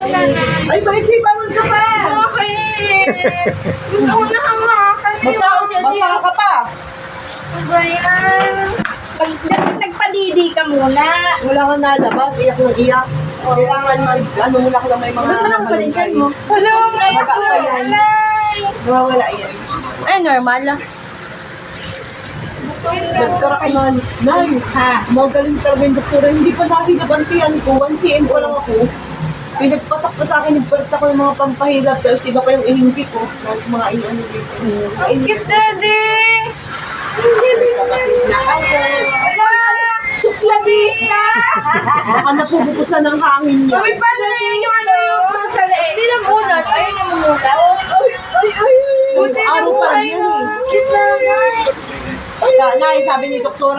Ay, bakit si Bawal ka pa? Bakit? Gusto ko na hamakan yun. Basa ka pa. Ano ba yan? Nagpadidi ka muna. Wala kang nalabas, iyak ng iyak. Kailangan ano muna ko lang may mga... Ba't malang palinsan mo? Wala, Nawawala yan. ay, normal lang. Doktor ka nun. Nay, magaling talaga yung doktora. Hindi pa nakinabantiyan ko. 1 cm pa lang ako. Pinagpasak pa sa akin, nagpalit ako ng mga pampahilap. Tapos iba pa yung ihingi ko. Mga iano dito. Ang cute, daddy! Kapatid na ako. Suklabi na! Baka napubukusan ng hangin niya. Mami, paano na yun yung ano yung sa leeg? Hindi lang ulat. Ayun yung umulat. Buti na Araw pa lang yan eh. Cute naman. Nay, sabi ni doktora,